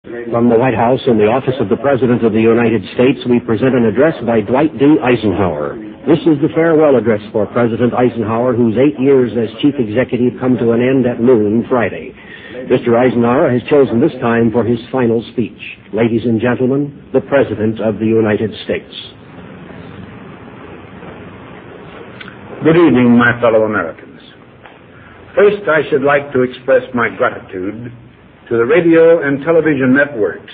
From the White House in the office of the President of the United States, we present an address by Dwight D. Eisenhower. This is the farewell address for President Eisenhower, whose 8 years as chief executive come to an end at noon Friday. Mr. Eisenhower has chosen this time for his final speech. Ladies and gentlemen, the President of the United States. Good evening, my fellow Americans. First, I should like to express my gratitude to the radio and television networks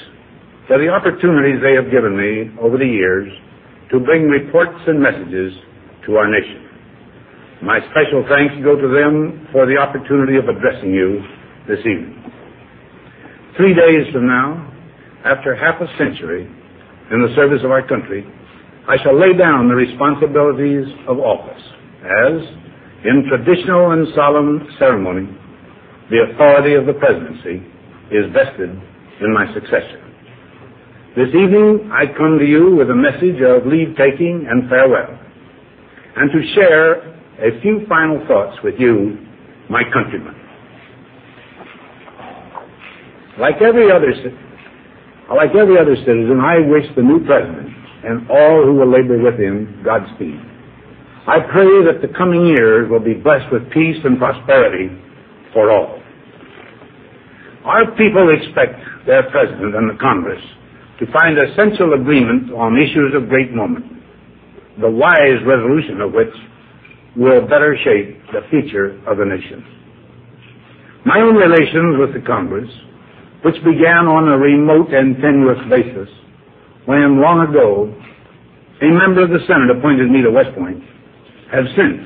for the opportunities they have given me over the years to bring reports and messages to our nation. My special thanks go to them for the opportunity of addressing you this evening. 3 days from now, after half a century in the service of our country, I shall lay down the responsibilities of office as, in traditional and solemn ceremony, the authority of the presidency is vested in my successor. This evening, I come to you with a message of leave-taking and farewell, and to share a few final thoughts with you, my countrymen. Like every other citizen, I wish the new president and all who will labor with him Godspeed. I pray that the coming years will be blessed with peace and prosperity for all. Our people expect their president and the Congress to find essential agreement on issues of great moment, the wise resolution of which will better shape the future of the nation. My own relations with the Congress, which began on a remote and tenuous basis when, long ago, a member of the Senate appointed me to West Point, have since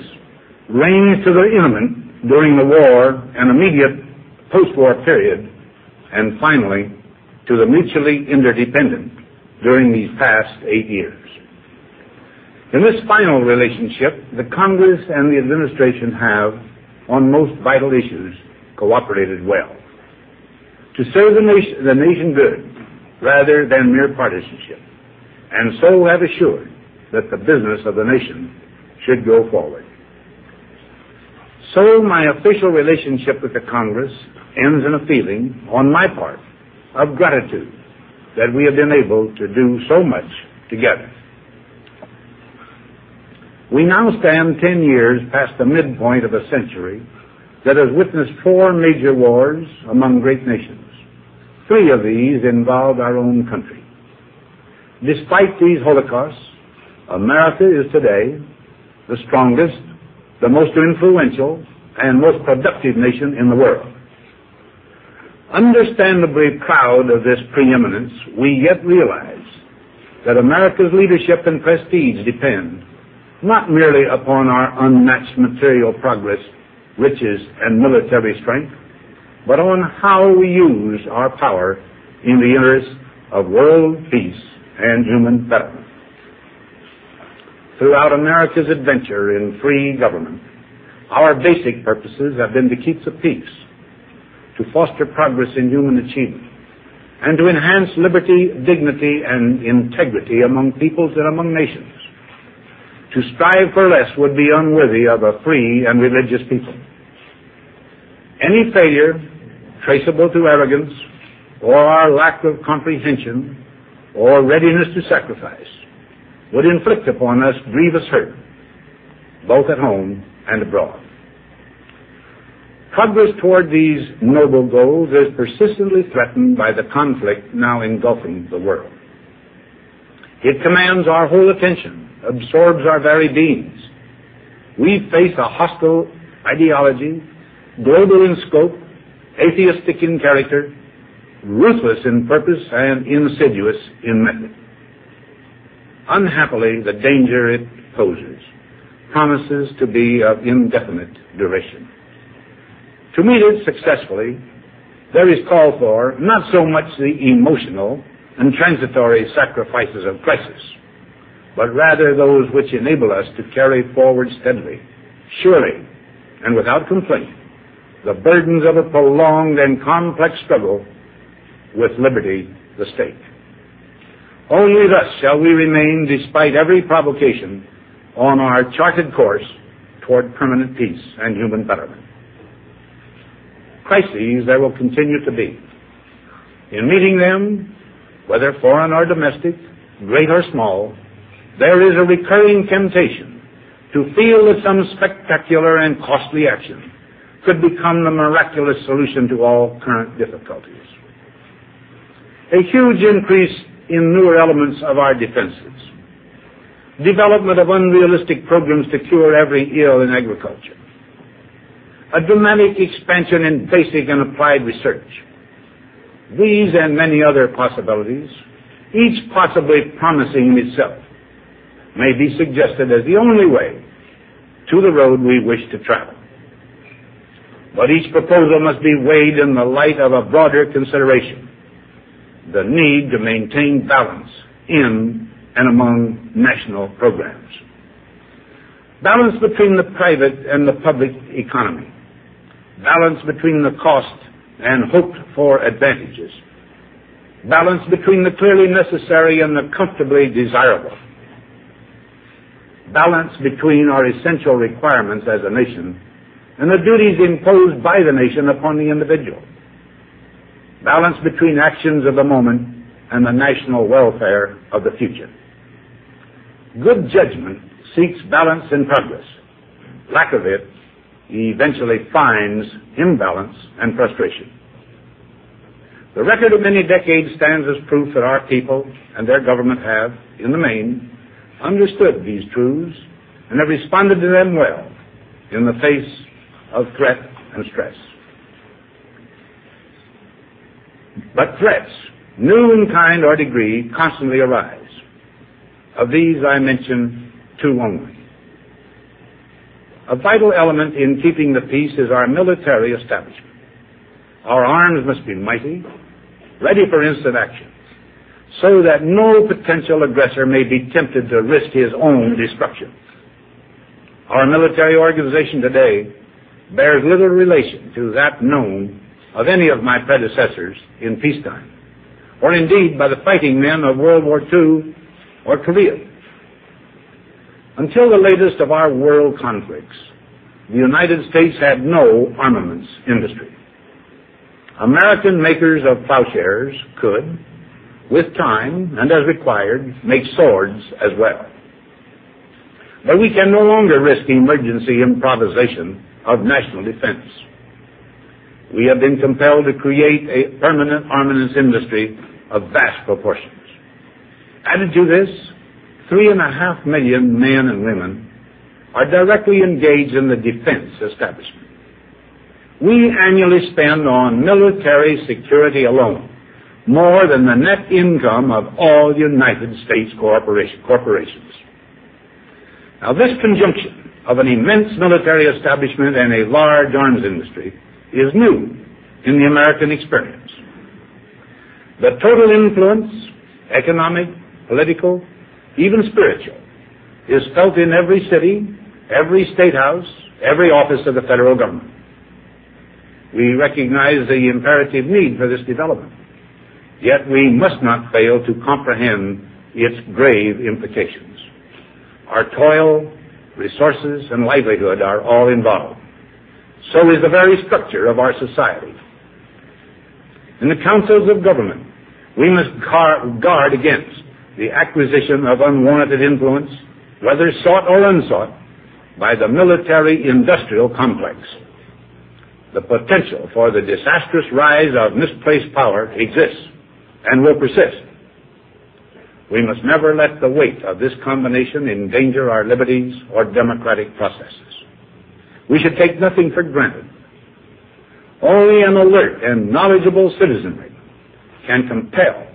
ranged to the intimate during the war and immediate post-war period, and finally to the mutually interdependent during these past 8 years. In this final relationship, the Congress and the administration have, on most vital issues, cooperated well to serve the nation good rather than mere partisanship, and so have assured that the business of the nation should go forward. So my official relationship with the Congress ends in a feeling, on my part, of gratitude that we have been able to do so much together. We now stand 10 years past the midpoint of a century that has witnessed 4 major wars among great nations. 3 of these involved our own country. Despite these holocausts, America is today the strongest, the most influential, and most productive nation in the world. Understandably proud of this preeminence, we yet realize that America's leadership and prestige depend not merely upon our unmatched material progress, riches, and military strength, but on how we use our power in the interest of world peace and human betterment. Throughout America's adventure in free government, our basic purposes have been to keep the peace, to foster progress in human achievement, and to enhance liberty, dignity, and integrity among peoples and among nations. To strive for less would be unworthy of a free and religious people. Any failure traceable to arrogance or our lack of comprehension or readiness to sacrifice would inflict upon us grievous hurt, both at home and abroad. Progress toward these noble goals is persistently threatened by the conflict now engulfing the world. It commands our whole attention, absorbs our very beings. We face a hostile ideology, global in scope, atheistic in character, ruthless in purpose, and insidious in method. Unhappily, the danger it poses promises to be of indefinite duration. To meet it successfully, there is call for not so much the emotional and transitory sacrifices of crisis, but rather those which enable us to carry forward steadily, surely, and without complaint, the burdens of a prolonged and complex struggle with liberty, the stake. Only thus shall we remain, despite every provocation, on our charted course toward permanent peace and human betterment. Crises there will continue to be. In meeting them, whether foreign or domestic, great or small, there is a recurring temptation to feel that some spectacular and costly action could become the miraculous solution to all current difficulties. A huge increase in newer elements of our defenses, development of unrealistic programs to cure every ill in agriculture, a dramatic expansion in basic and applied research. These and many other possibilities, each possibly promising in itself, may be suggested as the only way to the road we wish to travel. But each proposal must be weighed in the light of a broader consideration, the need to maintain balance in and among national programs. Balance between the private and the public economy. Balance between the cost and hoped-for advantages. Balance between the clearly necessary and the comfortably desirable. Balance between our essential requirements as a nation and the duties imposed by the nation upon the individual. Balance between actions of the moment and the national welfare of the future. Good judgment seeks balance in progress. Lack of it eventually finds imbalance and frustration. The record of many decades stands as proof that our people and their government have, in the main, understood these truths and have responded to them well in the face of threat and stress. But threats, new in kind or degree, constantly arise. Of these I mention two only. A vital element in keeping the peace is our military establishment. Our arms must be mighty, ready for instant action, so that no potential aggressor may be tempted to risk his own destruction. Our military organization today bears little relation to that known of any of my predecessors in peacetime, or indeed by the fighting men of World War II or Korea. Until the latest of our world conflicts, the United States had no armaments industry. American makers of plowshares could, with time and as required, make swords as well. But we can no longer risk emergency improvisation of national defense. We have been compelled to create a permanent armaments industry of vast proportions. Added to this, 3.5 million men and women are directly engaged in the defense establishment. We annually spend on military security alone more than the net income of all United States corporations. Now, this conjunction of an immense military establishment and a large arms industry is new in the American experience. The total influence, economic, political, even spiritual, is felt in every city, every state house, every office of the federal government. We recognize the imperative need for this development, yet we must not fail to comprehend its grave implications. Our toil, resources, and livelihood are all involved. So is the very structure of our society. In the councils of government, we must guard against the acquisition of unwarranted influence, whether sought or unsought, by the military-industrial complex. The potential for the disastrous rise of misplaced power exists and will persist. We must never let the weight of this combination endanger our liberties or democratic processes. We should take nothing for granted. Only an alert and knowledgeable citizenry can compel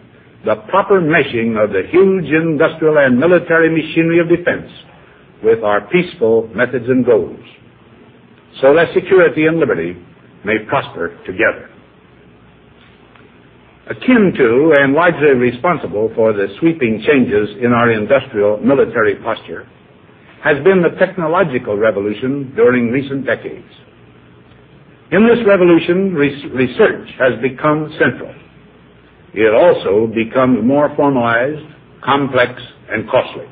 the proper meshing of the huge industrial and military machinery of defense with our peaceful methods and goals, so that security and liberty may prosper together. Akin to and largely responsible for the sweeping changes in our industrial military posture has been the technological revolution during recent decades. In this revolution, research has become central. It also becomes more formalized, complex, and costly.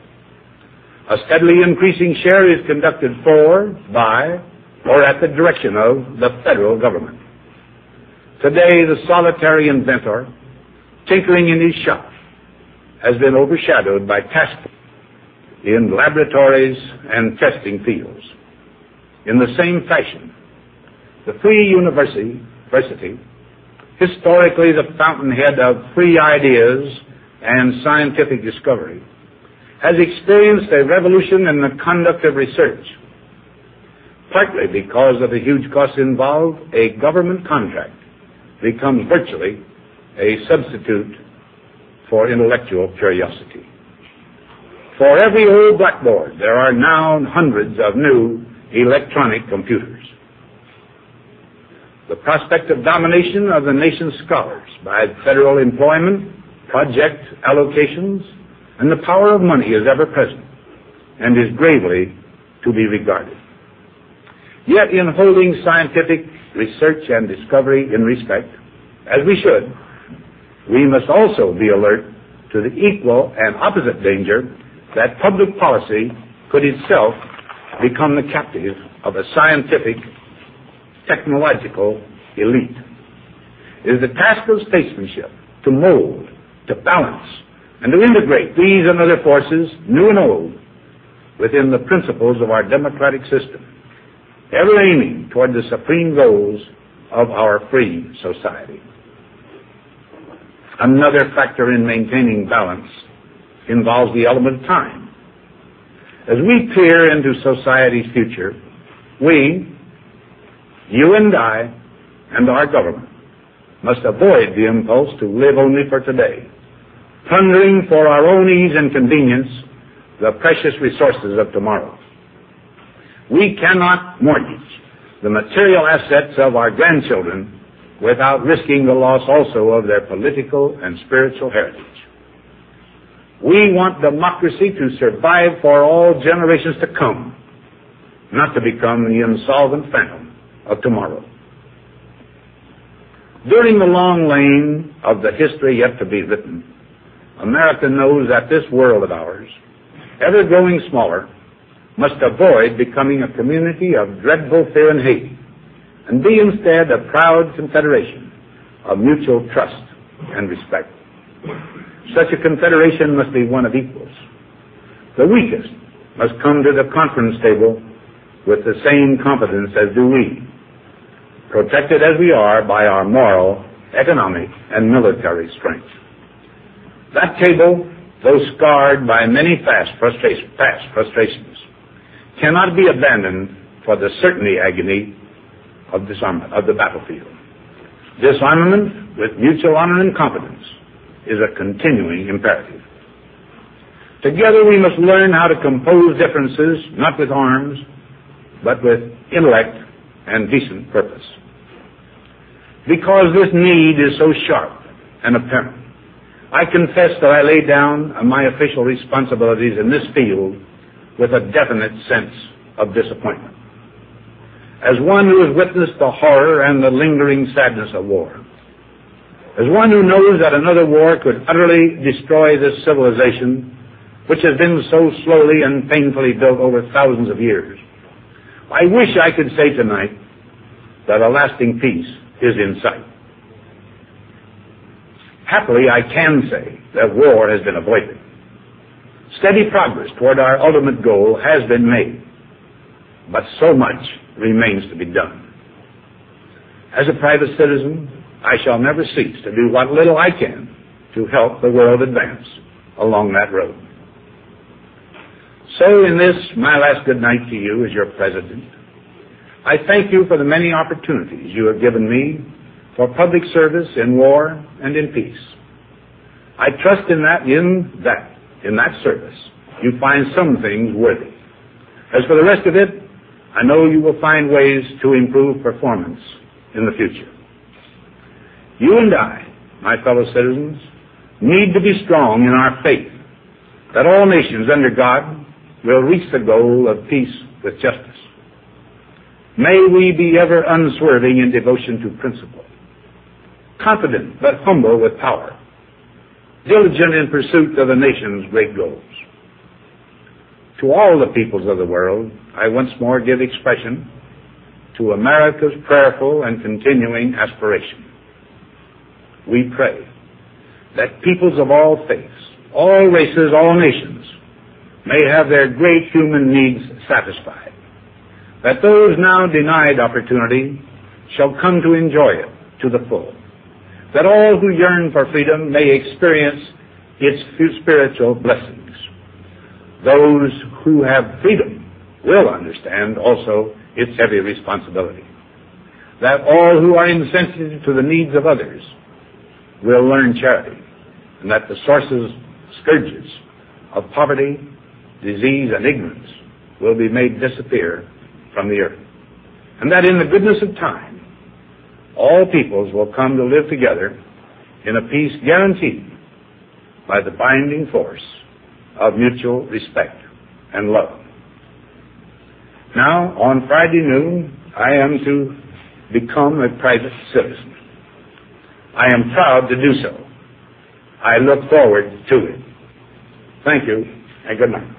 A steadily increasing share is conducted for, by, or at the direction of the federal government. Today, the solitary inventor tinkering in his shop has been overshadowed by task in laboratories and testing fields. In the same fashion, the Free University, historically the fountainhead of free ideas and scientific discovery, has experienced a revolution in the conduct of research. Partly because of the huge costs involved, a government contract becomes virtually a substitute for intellectual curiosity. For every old blackboard, there are now hundreds of new electronic computers. The prospect of domination of the nation's scholars by federal employment, project allocations, and the power of money is ever present and is gravely to be regarded. Yet in holding scientific research and discovery in respect, as we should, we must also be alert to the equal and opposite danger that public policy could itself become the captive of a scientific, technological elite. It is the task of statesmanship to mold, to balance, and to integrate these and other forces, new and old, within the principles of our democratic system, ever aiming toward the supreme goals of our free society. Another factor in maintaining balance involves the element of time. As we peer into society's future, we, you and I, and our government must avoid the impulse to live only for today, plundering for our own ease and convenience the precious resources of tomorrow. We cannot mortgage the material assets of our grandchildren without risking the loss also of their political and spiritual heritage. We want democracy to survive for all generations to come, not to become the insolvent phantom of tomorrow. During the long lane of the history yet to be written, America knows that this world of ours, ever growing smaller, must avoid becoming a community of dreadful fear and hate, and be instead a proud confederation of mutual trust and respect. Such a confederation must be one of equals. The weakest must come to the conference table with the same confidence as do we, protected as we are by our moral, economic, and military strength. That table, though scarred by many past frustrations, cannot be abandoned for the certainty agony of disarmament, of the battlefield. Disarmament with mutual honor and confidence is a continuing imperative. Together we must learn how to compose differences, not with arms, but with intellect and decent purpose. Because this need is so sharp and apparent, I confess that I lay down my official responsibilities in this field with a definite sense of disappointment. As one who has witnessed the horror and the lingering sadness of war, as one who knows that another war could utterly destroy this civilization, which has been so slowly and painfully built over thousands of years, I wish I could say tonight that a lasting peace is in sight. Happily, I can say that war has been avoided. Steady progress toward our ultimate goal has been made, but so much remains to be done. As a private citizen, I shall never cease to do what little I can to help the world advance along that road. So in this, my last good night to you as your president, I thank you for the many opportunities you have given me for public service in war and in peace. I trust in that service, you find some things worthy. As for the rest of it, I know you will find ways to improve performance in the future. You and I, my fellow citizens, need to be strong in our faith that all nations under God will reach the goal of peace with justice. May we be ever unswerving in devotion to principle, confident but humble with power, diligent in pursuit of the nation's great goals. To all the peoples of the world, I once more give expression to America's prayerful and continuing aspiration. We pray that peoples of all faiths, all races, all nations may have their great human needs satisfied, that those now denied opportunity shall come to enjoy it to the full, that all who yearn for freedom may experience its spiritual blessings. Those who have freedom will understand also its heavy responsibility, that all who are insensitive to the needs of others will learn charity, and that the scourges of poverty, disease, and ignorance will be made disappear from the earth, and that in the goodness of time, all peoples will come to live together in a peace guaranteed by the binding force of mutual respect and love. Now, on Friday noon, I am to become a private citizen. I am proud to do so. I look forward to it. Thank you, and good night.